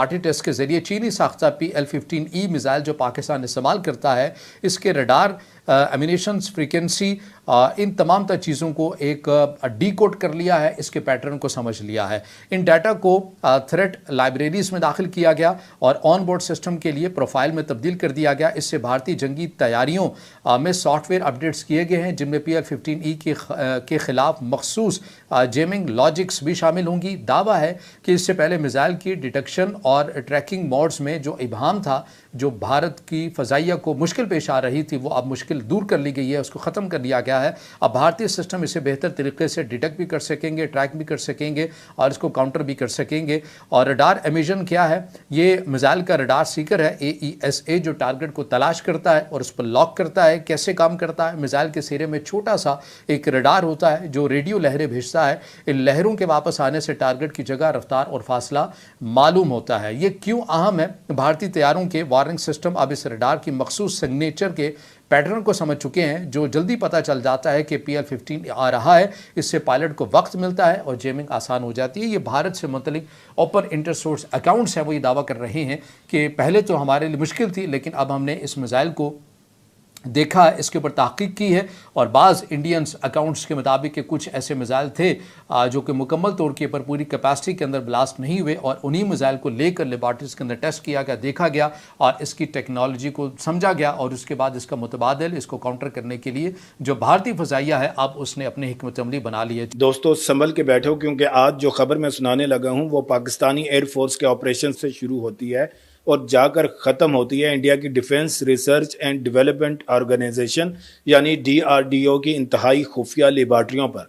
Party test के जरिए चीनी साख्ता PL-15E मिसाइल जो पाकिस्तान इस्तेमाल करता है, इसके रडार, एमिनेशंस, फ्रीक्वेंसी, इन तमाम तर चीज़ों को एक डीकोड कर लिया है, इसके पैटर्न को समझ लिया है। इन डाटा को थ्रेट लाइब्रेरीज में दाखिल किया गया और ऑन बोर्ड सिस्टम के लिए प्रोफाइल में तब्दील कर दिया गया। इससे भारतीय जंगी तैयारियों में सॉफ्टवेयर अपडेट्स किए गए हैं, जिनमें PL-15E के खिलाफ मखसूस जेमिंग लॉजिक्स भी शामिल होंगी। दावा है कि इससे पहले मिसाइल की डिटेक्शन और ट्रैकिंग मोड्स में जो इबाहम था, जो भारत की फ़ज़ाइया को मुश्किल पेश आ रही थी, वो अब मुश्किल दूर कर ली गई है, उसको ख़त्म कर लिया गया है। अब भारतीय सिस्टम इसे बेहतर तरीके से डिटेक्ट भी कर सकेंगे, ट्रैक भी कर सकेंगे और इसको काउंटर भी कर सकेंगे। और रडार एमिशन क्या है? ये मिसाइल का रडार सीकर है, AESA, जो टारगेट को तलाश करता है और उस पर लॉक करता है। कैसे काम करता है? मिसाइल के सिरे में छोटा सा एक रडार होता है जो रेडियो लहरें भेजता है। इन लहरों के वापस आने से टारगेट की जगह, रफ्तार और फासला मालूम होता है। ये क्यों अहम है? भारतीय तैयारों के वार्निंग सिस्टम अब इस रडार की मखसूस सिग्नेचर के पैटर्न को समझ चुके हैं, जो जल्दी पता चल जाता है कि PL-15 आ रहा है। इससे पायलट को वक्त मिलता है और जेमिंग आसान हो जाती है। ये भारत से मुतल्लिक ओपन इंटरसोर्स अकाउंट्स हैं, वो ये दावा कर रहे हैं कि पहले तो हमारे लिए मुश्किल थी, लेकिन अब हमने इस मिसाइल को देखा, इसके ऊपर तहकीक की है और बाज़ इंडियंस अकाउंट्स के मुताबिक कि कुछ ऐसे मिसाइल थे जो कि मुकम्मल तौर के पर पूरी कैपेसिटी के अंदर ब्लास्ट नहीं हुए, और उन्हीं मिसाइल को लेकर लेबॉर्ट्रीज के अंदर टेस्ट किया गया, देखा गया और इसकी टेक्नोलॉजी को समझा गया, और उसके बाद इसका मुतबादिल, इसको काउंटर करने के लिए जो भारतीय फ़ज़ाइया है, अब उसने अपनी हिकमत अमली बना ली है। दोस्तों संभल के बैठो, क्योंकि आज जो खबर मैं सुनाने लगा हूँ वो पाकिस्तानी एयरफोर्स के ऑपरेशन से शुरू होती है और जाकर ख़त्म होती है इंडिया की defence research and development organisation यानी DRDO की इंतहाई खुफिया लेबॉर्ट्रियों पर।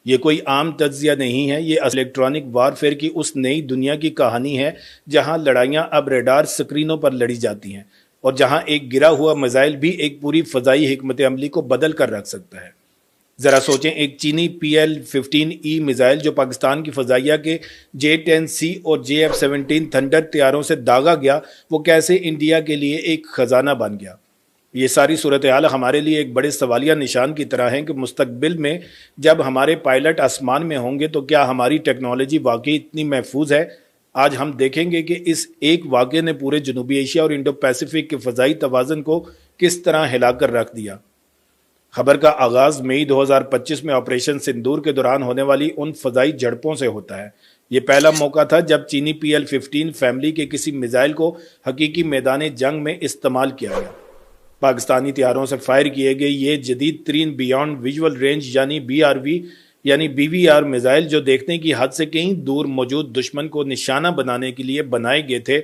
ये कोई आम तज्जिया नहीं है, ये इलेक्ट्रॉनिक वारफेयर की उस नई दुनिया की कहानी है जहां लड़ाइयां अब रेडार स्क्रीनों पर लड़ी जाती हैं और जहां एक गिरा हुआ मिसाइल भी एक पूरी फ़ज़ाई हिकमत अमली को बदल कर रख सकता है। ज़रा सोचें, एक चीनी PL-15E मिसाइल जो पाकिस्तान की फ़ज़ाइया के J-10C और JF-17 थंडर तैयारों से दागा गया, वो कैसे इंडिया के लिए एक ख़जाना बन गया। ये सारी सूरत हाल हमारे लिए एक बड़े सवालिया निशान की तरह है कि मुस्तकबिल में जब हमारे पायलट आसमान में होंगे तो क्या हमारी टेक्नोलॉजी वाकई इतनी महफूज है? आज हम देखेंगे कि इस एक वाक़े ने पूरे जनूबी एशिया और इंडो पैसिफिक के फ़ज़ाई तवाज़न को किस तरह हिलाकर रख दिया। खबर का आगाज़ मई 2025 में ऑपरेशन सिंदूर के दौरान होने वाली उन फ़ज़ाई झड़पों से होता है। ये पहला मौका था जब चीनी PL-15 फैमिली के किसी मिसाइल को हकीकी मैदान जंग में इस्तेमाल किया गया। पाकिस्तानी तैयारों से फायर किए गए ये जदीद तरीन बियॉन्ड विजुअल रेंज यानी BRV यानी BVR मिसाइल, जो देखने की हद से कहीं दूर मौजूद दुश्मन को निशाना बनाने के लिए बनाए गए थे।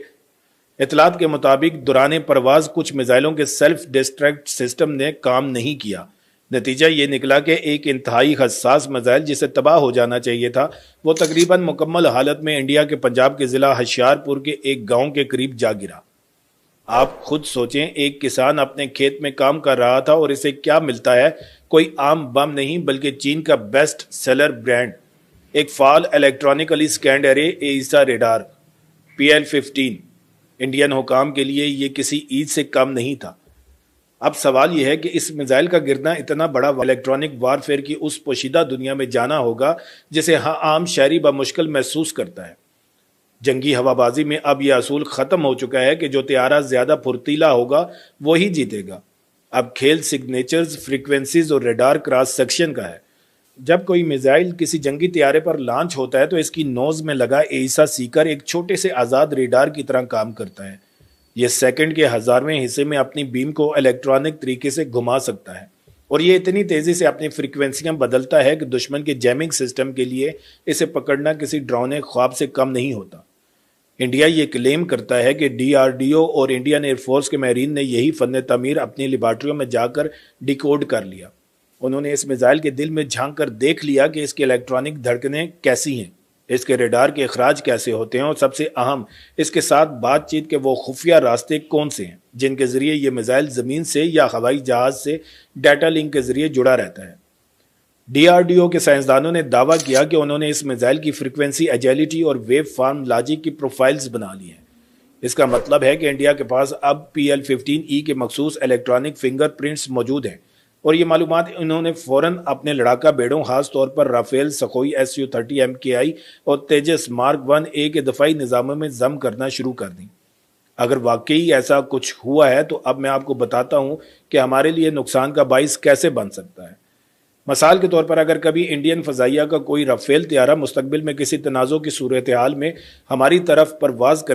इतलात के मुताबिक दौरान परवाज कुछ मिसाइलों के सेल्फ डिस्ट्रैक्ट सिस्टम ने काम नहीं किया। नतीजा ये निकला कि एक इंतहाई हसास मिसाइल जिसे तबाह हो जाना चाहिए था, वो तकरीबन मुकम्मल हालत में इंडिया के पंजाब के ज़िला होशियारपुर के एक गांव के करीब जा गिरा। आप खुद सोचें, एक किसान अपने खेत में काम कर रहा था और इसे क्या मिलता है? कोई आम बम नहीं, बल्कि चीन का बेस्ट सेलर ब्रांड, एक फाल electronically scanned array AESA radar PL-15। Indian हुकाम के लिए ये किसी ईद से कम नहीं था। अब सवाल यह है कि इस मिसाइल का गिरना इतना बड़ा इलेक्ट्रॉनिक वारफेयर की उस पोशीदा दुनिया में जाना होगा जिसे आम शहरी बमुश्किल महसूस करता है। जंगी हवाबाजी में अब यह असूल ख़त्म हो चुका है कि जो त्यारा ज़्यादा फुर्तीला होगा वही जीतेगा। अब खेल सिग्नेचर्स, फ्रीक्वेंसीज और रेडार क्रॉस सेक्शन का है। जब कोई मिसाइल किसी जंगी त्यारे पर लॉन्च होता है तो इसकी नोज में लगा AESA सीकर एक छोटे से आज़ाद रेडार की तरह काम करता है। यह सेकंड के 1000वें हिस्से में अपनी बीम को इलेक्ट्रॉनिक तरीके से घुमा सकता है और ये इतनी तेज़ी से अपनी फ्रीक्वेंसियां बदलता है कि दुश्मन के जैमिंग सिस्टम के लिए इसे पकड़ना किसी डरावने ख्वाब से कम नहीं होता। इंडिया ये क्लेम करता है कि DRDO और इंडियन एयरफोर्स के माहिरीन ने यही फ़न तमीर अपनी लेबॉर्ट्रियों में जाकर डिकोड कर लिया। उन्होंने इस मिसाइल के दिल में झांक कर देख लिया कि इसकी इलेक्ट्रॉनिक धड़कनें कैसी हैं, इसके रेडार के अखराज कैसे होते हैं और सबसे अहम, इसके साथ बातचीत के वो खुफिया रास्ते कौन से हैं जिनके ज़रिए ये मिसाइल ज़मीन से या हवाई जहाज़ से डाटा लिंक के ज़रिए जुड़ा रहता है। DRDO के साइंसदानों ने दावा किया कि उन्होंने इस मिसाइल की फ्रीक्वेंसी, एजिलिटी और वेव फॉर्म लॉजिक की प्रोफाइल्स बना ली हैं। इसका मतलब है कि इंडिया के पास अब PL-15E के मखसूस इलेक्ट्रॉनिक फिंगरप्रिंट्स मौजूद हैं اور یہ معلومات انہوں نے فوراً اپنے لڑاکا بیڑوں خاص طور پر رافیل، سخوئی Su-30 MKI اور تیجس مارک 1A کے دفاعی نظاموں میں ضم کرنا شروع کر دیں۔ اگر واقعی ایسا کچھ ہوا ہے تو اب میں آپ کو بتاتا ہوں کہ ہمارے لیے نقصان کا باعث کیسے بن سکتا ہے۔ مثال کے طور پر اگر کبھی انڈین فضائیہ کا کوئی رافیل طیارہ مستقبل میں کسی تنازع کی صورتحال میں ہماری طرف پرواز کرے